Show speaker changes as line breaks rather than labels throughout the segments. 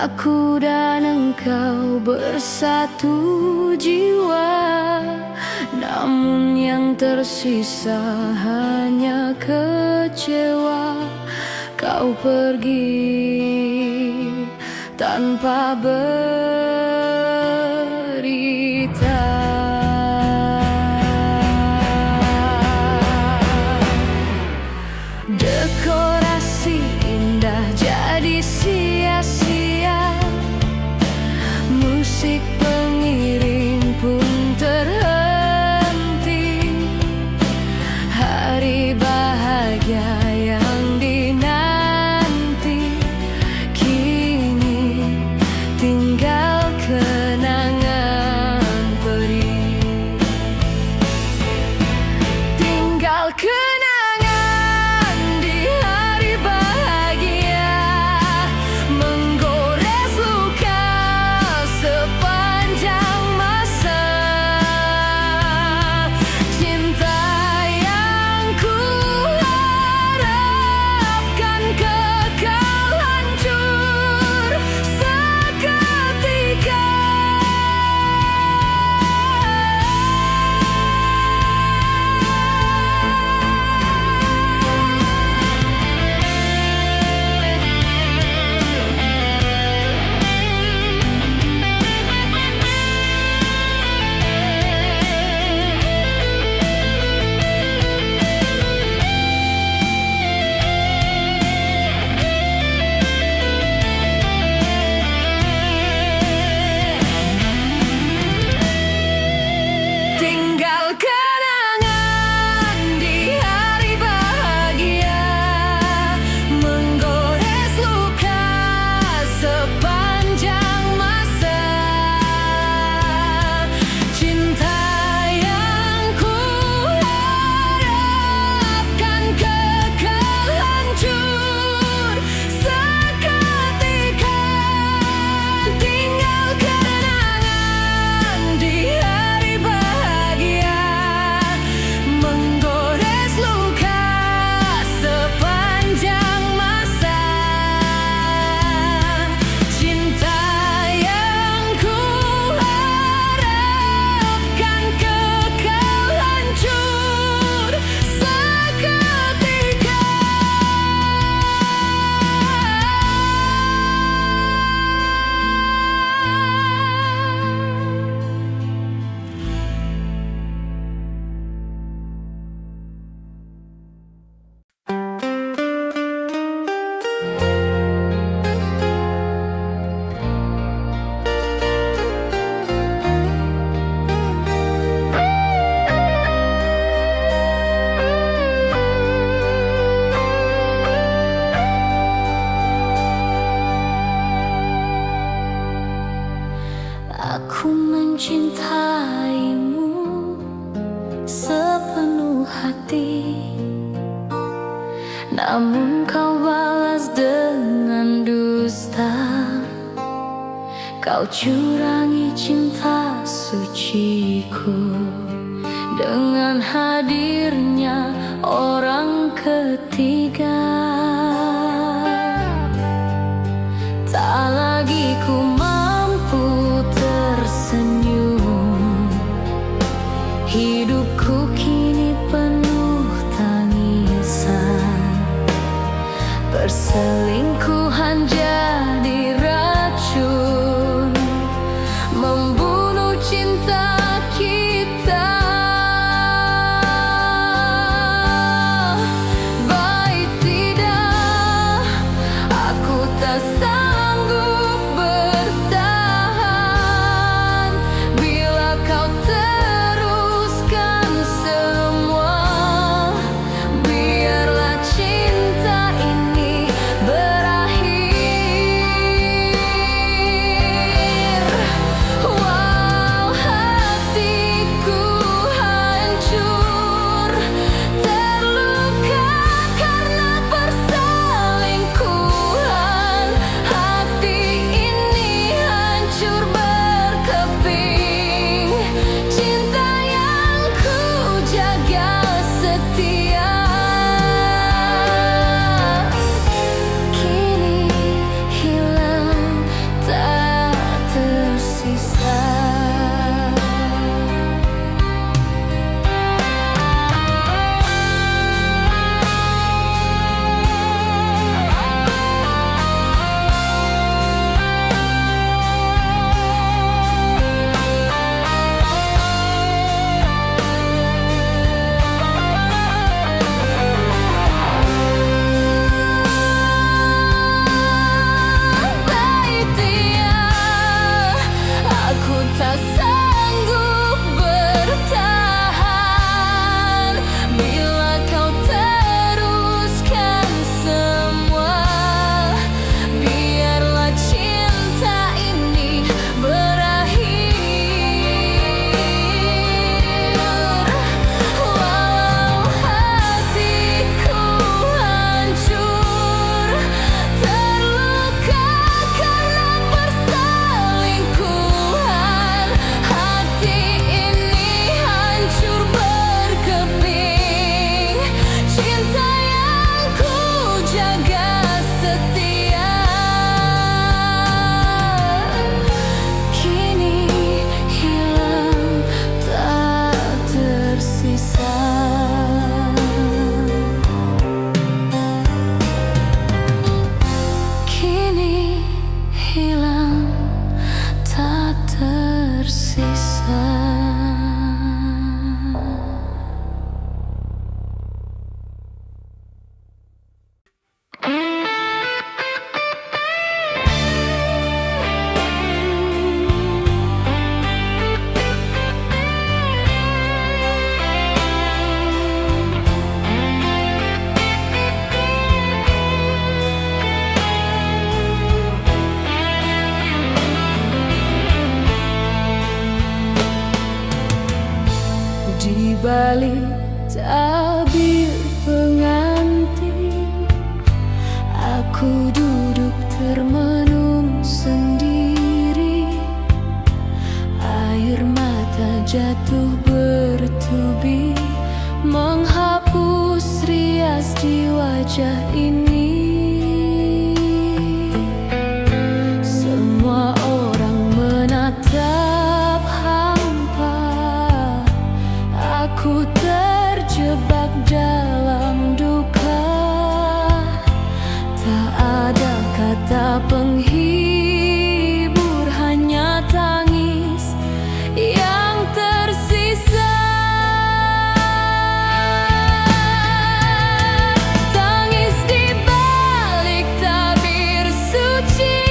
Aku dan engkau bersatu jiwa, namun yang tersisa hanya kecewa. Kau pergi tanpa berita. Dekorasi indah jadi sia-sia, musik pengiring pun terhenti. Hari bahagia yang dinanti kini tinggal kenangan perih. Tinggal kenangan di hari bahagia, menggores luka sepanjang masa. Cinta yang ku harapkan kekal hancur seketika. Tinggal kenangan di hari bahagia, menggores luka sepanjang masa. Cinta yang ku harapkan kekal hancur seketika. Tinggal kenangan di hari bahagia, menggores luka sepanjang masa. Cinta yang ku harapkan kekal hancur seketika. Aku mencintaimu sepenuh hati, namun kau balas dengan dusta. Kau curangi cinta suciku dengan hadirnya orang ketiga. Tak lagi ku mampu tersenyum, hidupku kini penuh tangisan. Perselingkuhan jadi racun, membunuh cinta kita. Baik tidak, aku tak sanggup bertahan bila kau teruskan semua. Biarlah cinta ini berakhir. balik tabir pengantin, aku duduk termenung sendiri. Air mata jatuh bertubi, menghapus rias di wajah ini. Semua orang menatap hampa, aku terjebak dalam duka. Tak ada kata penghibur, hanya tangis yang tersisa. Tangis di balik tabir suci,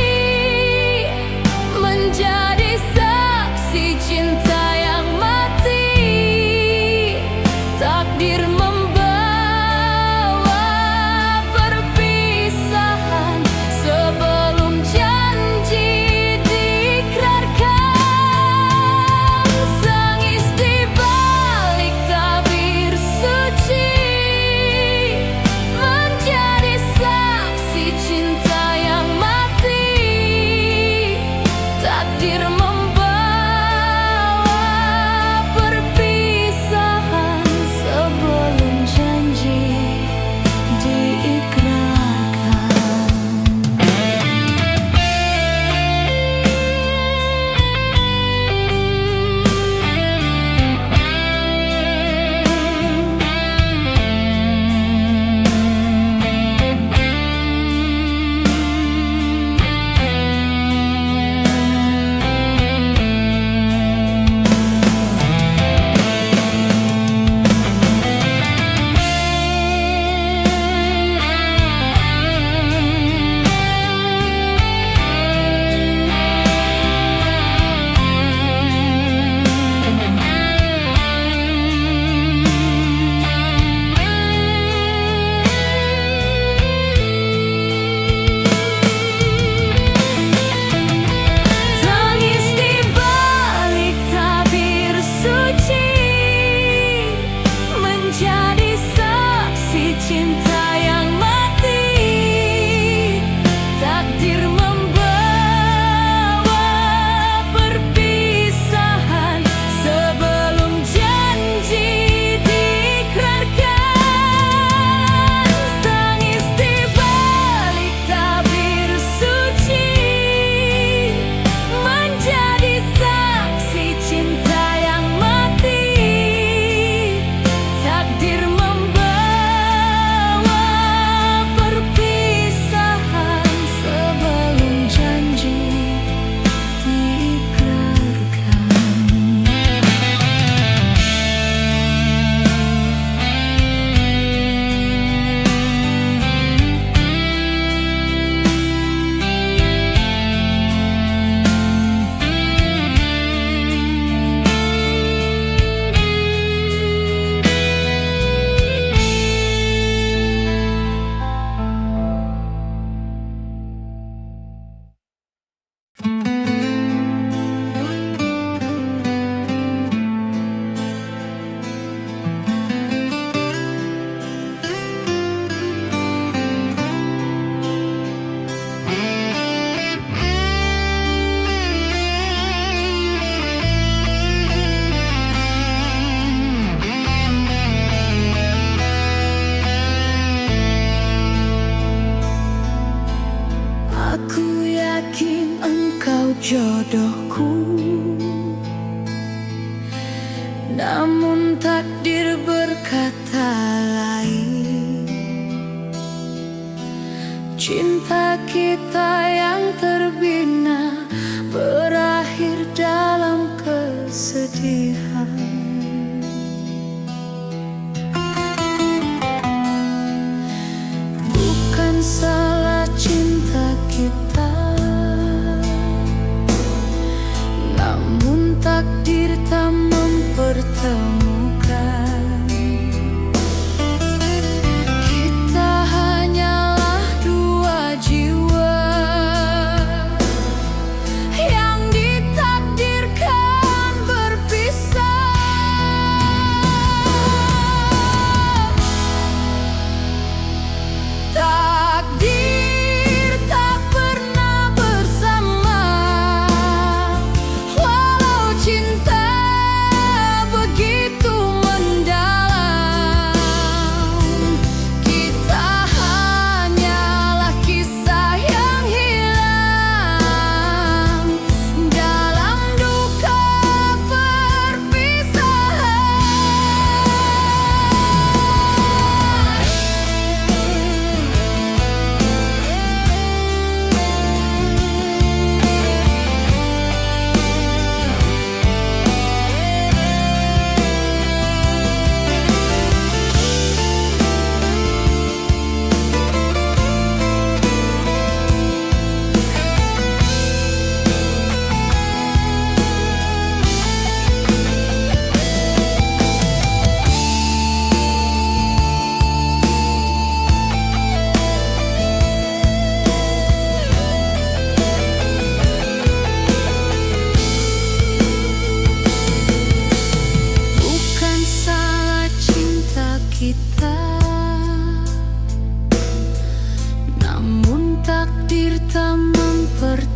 menjadi saksi cinta yang mati. Takdir membawa perpisahan sebelum janji diikrarkan. Tangis di balik tabir suci, menjadi saksi cinta yang mati. Takdir membawa perpisahan sebelum janji diikrarkan. Tangis di balik tabir suci, menjadi saksi cinta yang mati. Takdir membawa perpisahan sebelum janji diikrarkan. Tangis di balik tabir suci, menjadi saksi cinta yang mati. Takdir membawa perpisahan sebelum janji diikrarkan. Aku yakin engkau jodohku, namun takdir berkata lain. Cinta kita yang terbina berakhir dalam kesedihan. Bukan salah cinta kita, namun takdir tak mempertemukan. Kita hanyalah dua jiwa yang ditakdirkan berpisah.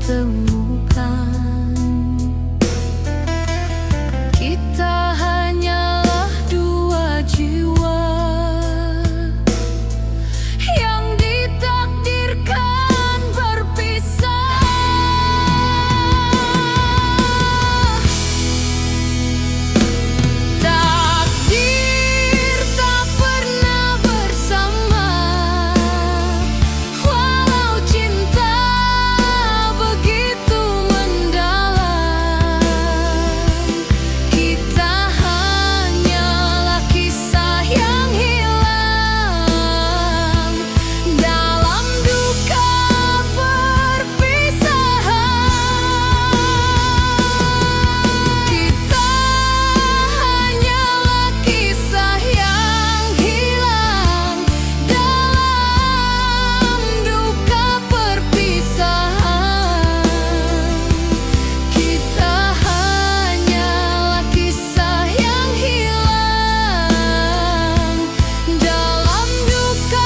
pertemukan. Kita hanyalah dua jiwa yang ditakdirkan berpisah. Takdir tak pernah bersama, walau cinta begitu mendalam. Kita hanyalah kisah yang hilang dalam duka perpisahan. Kita hanyalah kisah yang hilang dalam duka perpisahan. Kita hanyalah kisah yang hilang dalam duka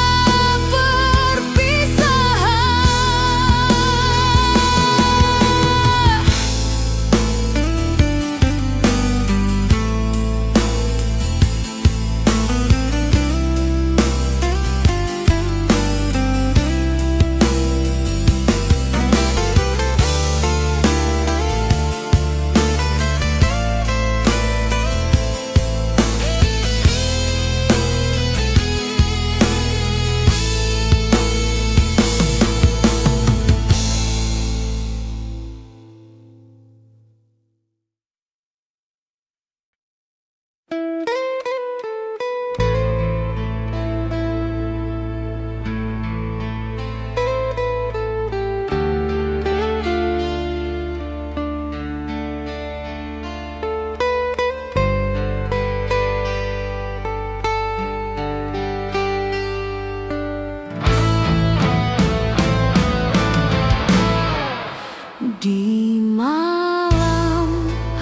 di malam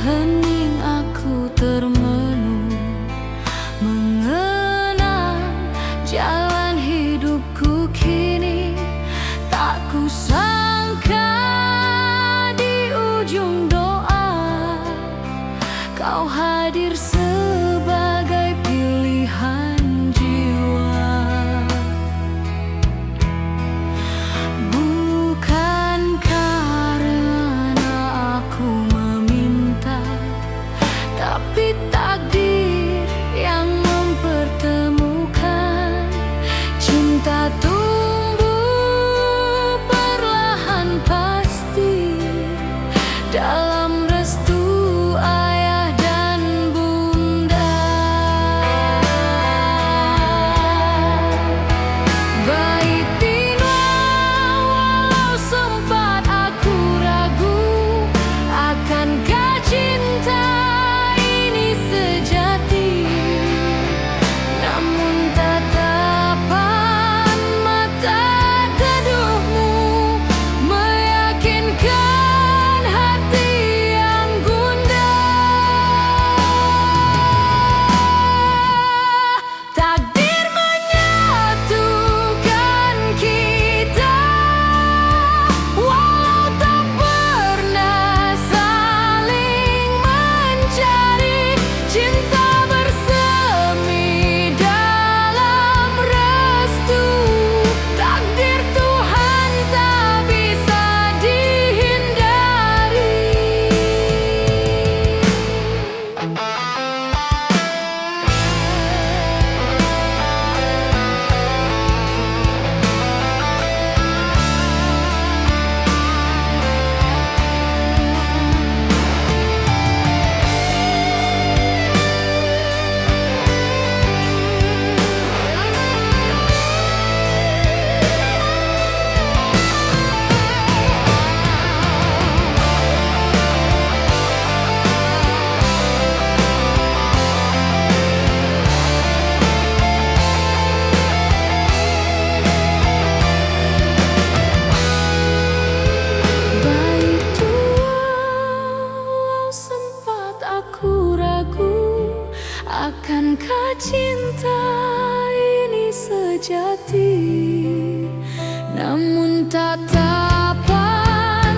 hening aku termenung, mengenang jalan hidupku kini. Tak kusangka di ujung doa kau hadir sebagai pilihan jiwa. Bukan karena aku meminta, tapi takdir yang mempertemukan. Cinta tumbuh perlahan pasti dalam restu ayah dan bunda. Baitinlah walau sempat aku ragu, akankah cinta ini sejati? Namun tatapan mata teduhmu meyakinkan hati yang gundah. Takdir menyatukan kita, walau tak pernah saling mencari. Cinta bersemi dalam restu, takdir Tuhan tak bisa dihindari. Baik walau sempat aku ragu, akankah cinta ini sejati? Namun tatapan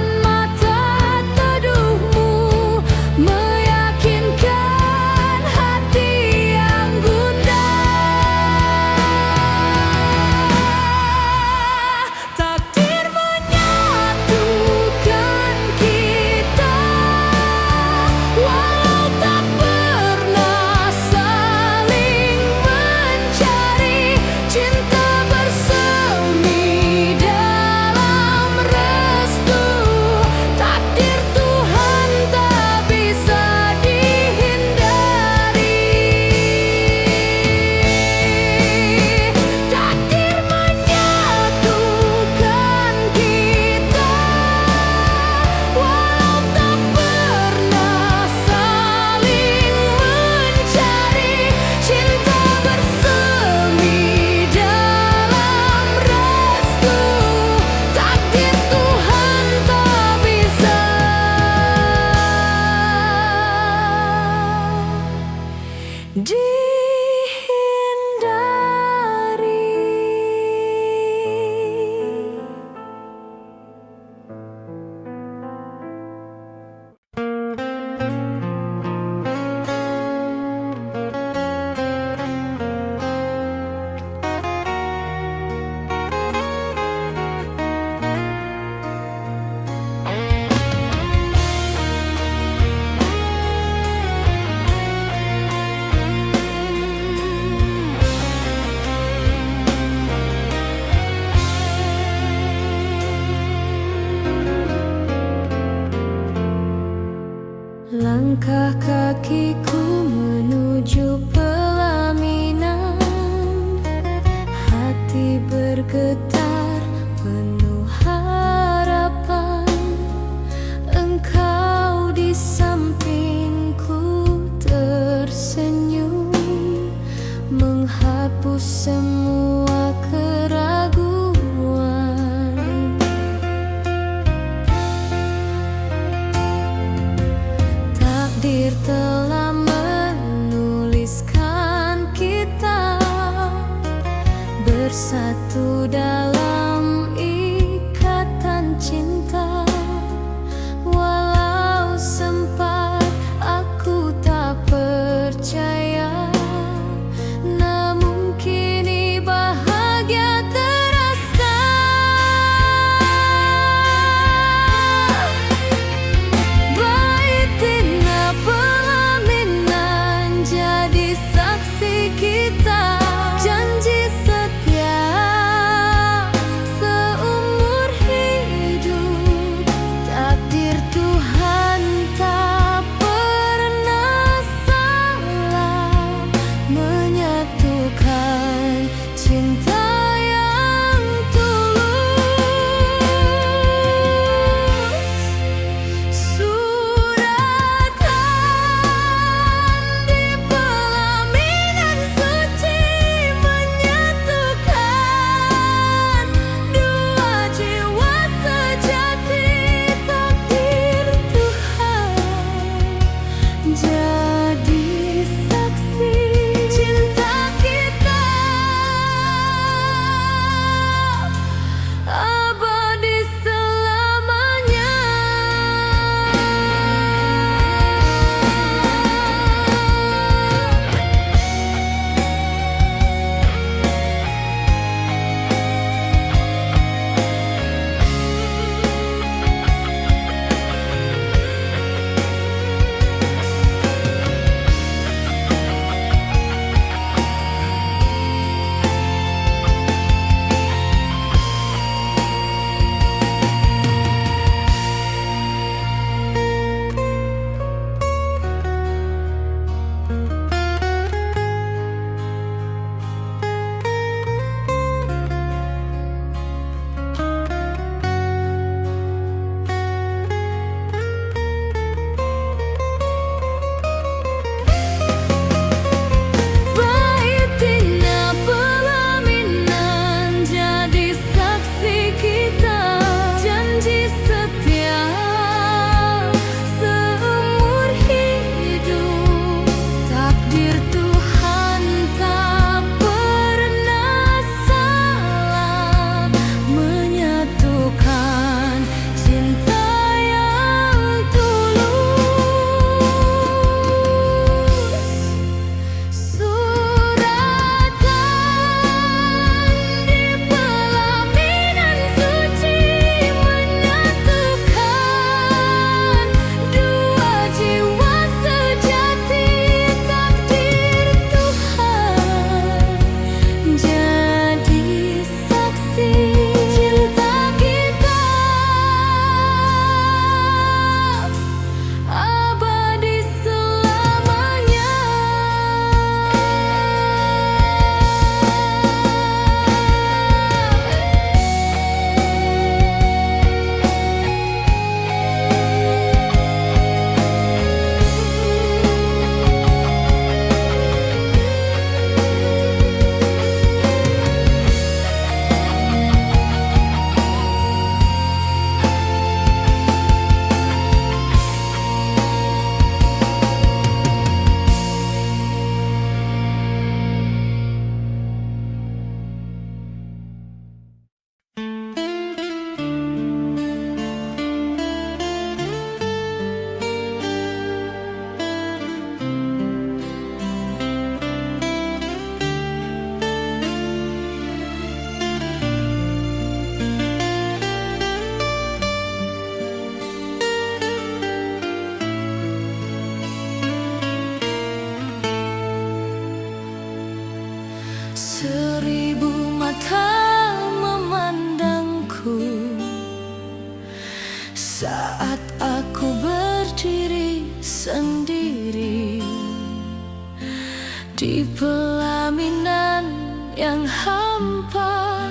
pelaminan yang hampa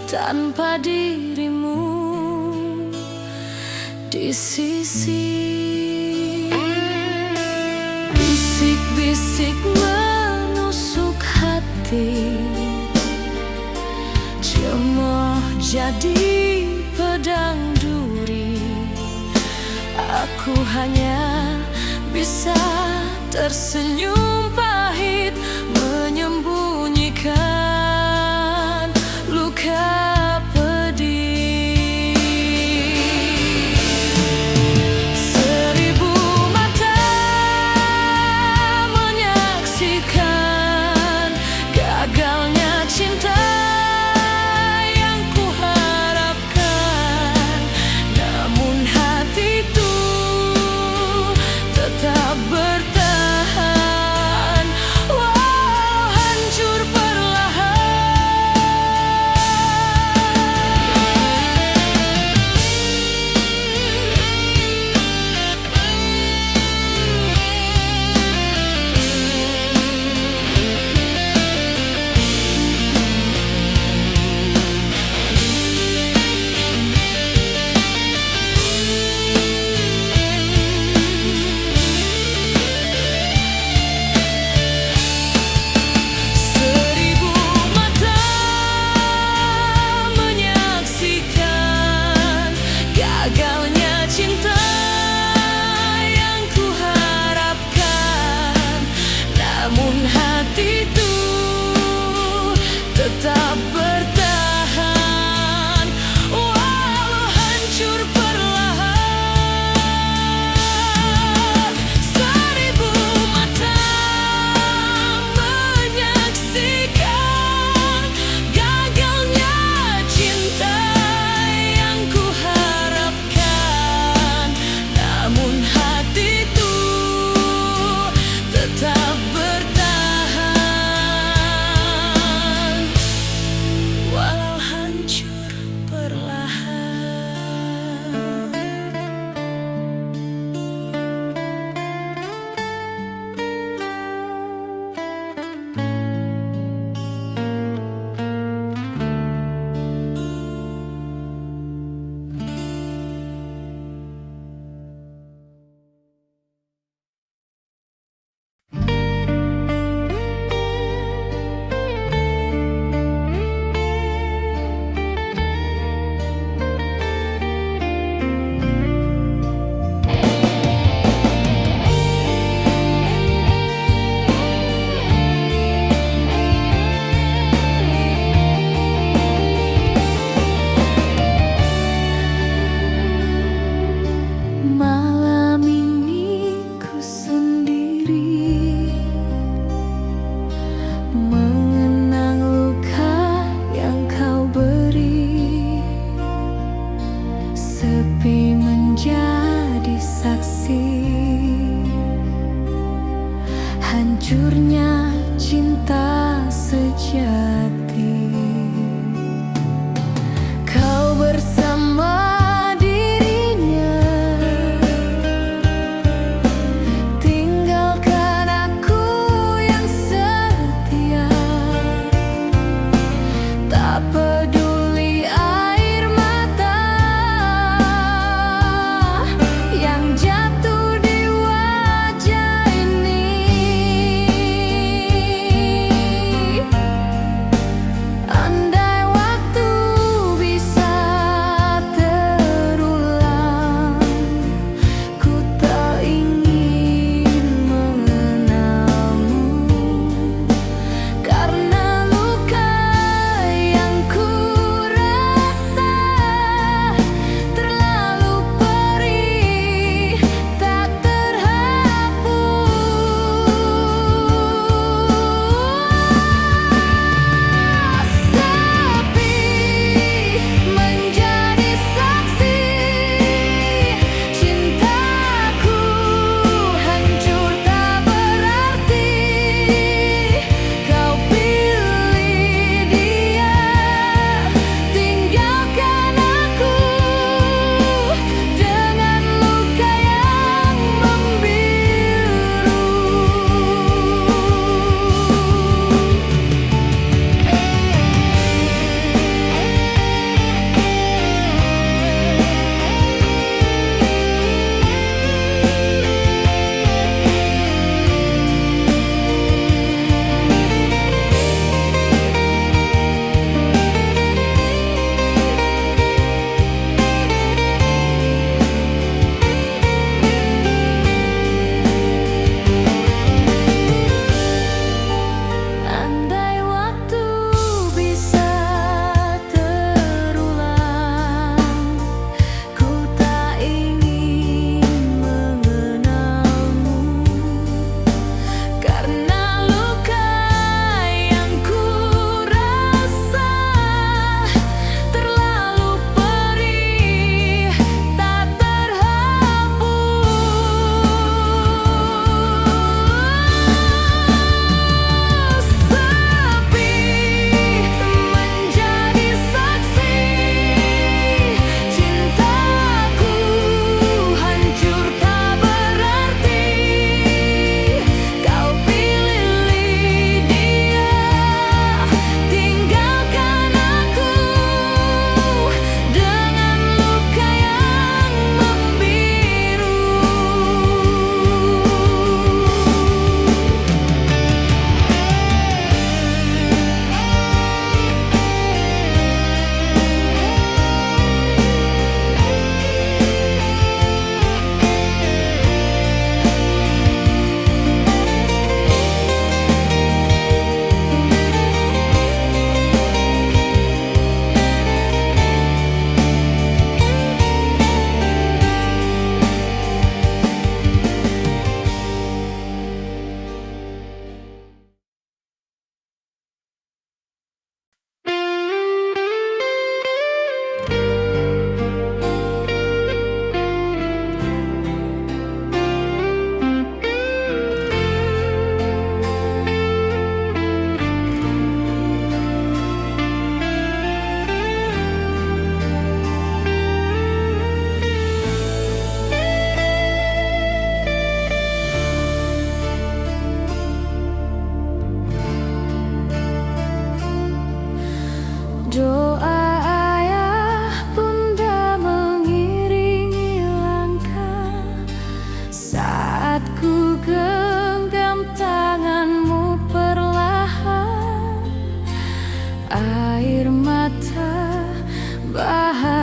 tanpa dirimu di sisi. Bisik-bisik menusuk hati, cemooh jadi pedang duri. Aku hanya bisa tersenyum pahit, menyembunyikan luka pedih. Seribu mata menyaksikan gagalnya cinta yang kuharapkan, namun hatiku tetap bertahan.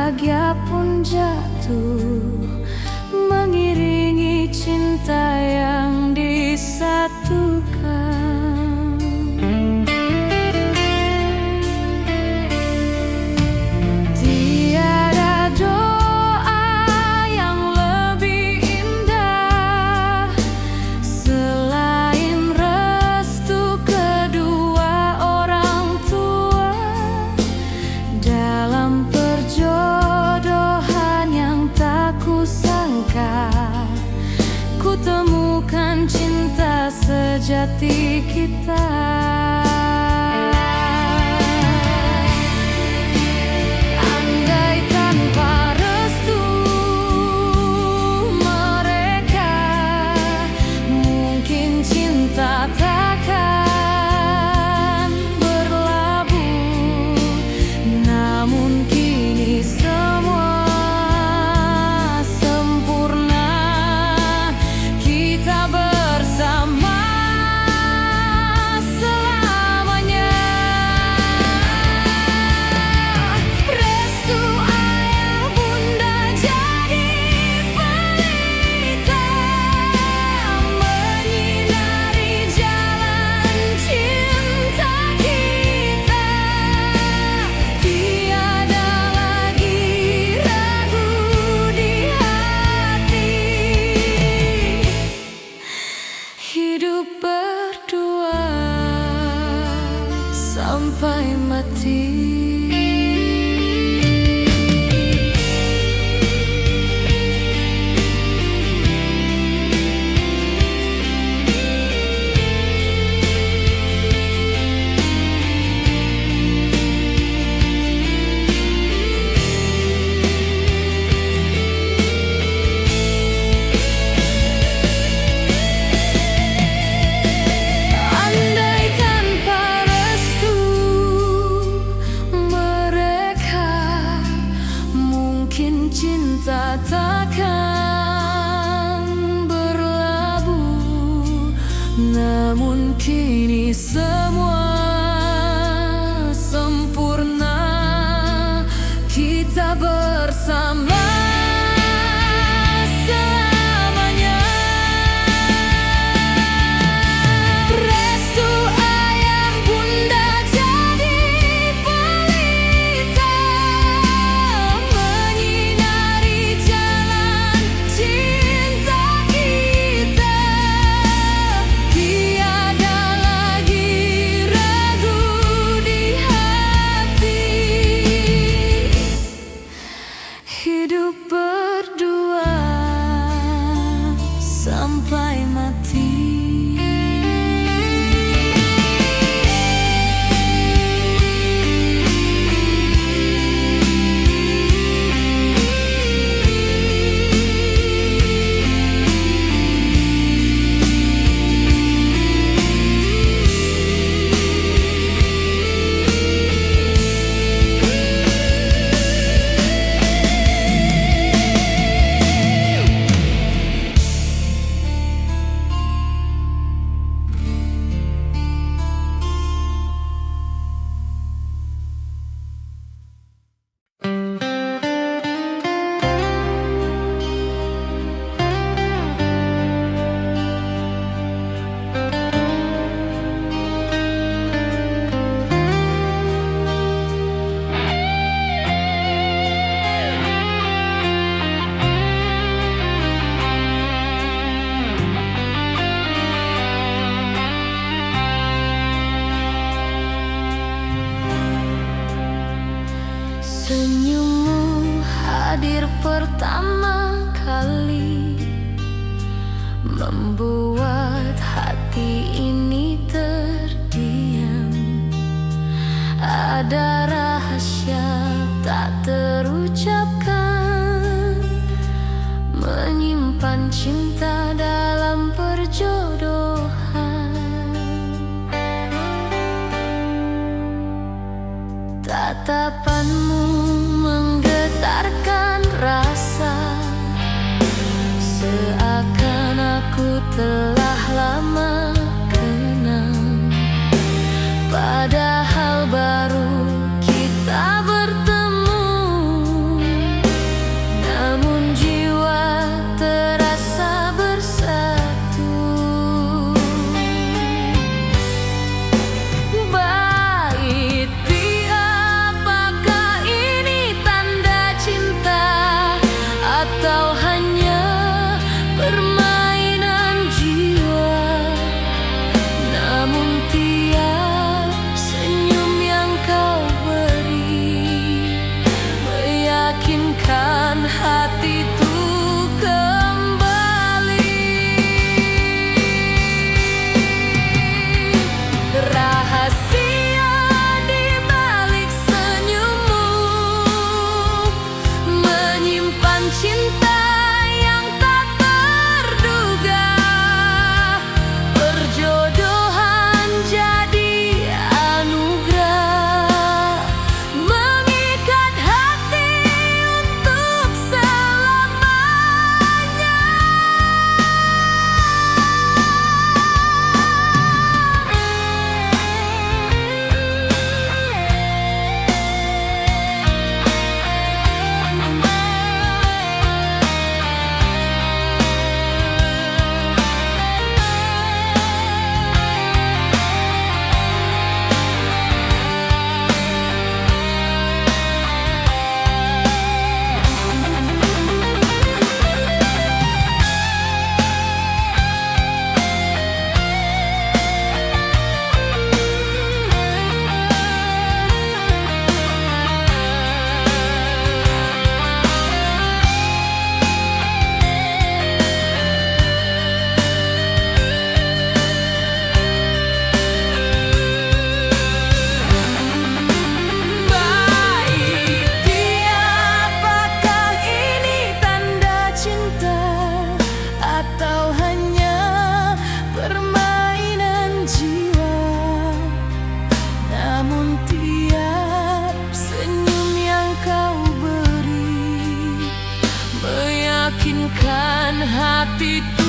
bahagia pun jatuh, mengiringi cinta yang disatukan. Tiada doa yang lebih indah selain restu kedua orang tua. Dalam perjodohan yang tak kusangka, ku temukan cinta sejati kita. Andai tanpa restu mereka, mungkin cinta takkan berlabuh. Namun kini semua sempurna, kita bersama selamanya. Restu ayah bunda jadi pelita, menyinari jalan cinta kita. Tiada lagi ragu di hati, hidup berdua sampai mati. Andai tanpa restu mereka, mungkin cinta takkan berlabuh. Namun kini semua sempurna, kita bersama selamanya. Restu ayah bunda jadi pelita, menyinari jalan cinta kita. Tiada lagi ragu di hati, hidup berdua sampai mati. Senyummu hadir pertama kali, membuat hati ini terdiam. Ada rahasia tak terucapkan, menyimpan cinta dalam perjodohan. Tatapanmu menggetarkan rasa, seakan aku telah lama kenal. Padahal baru kita bertemu, hati.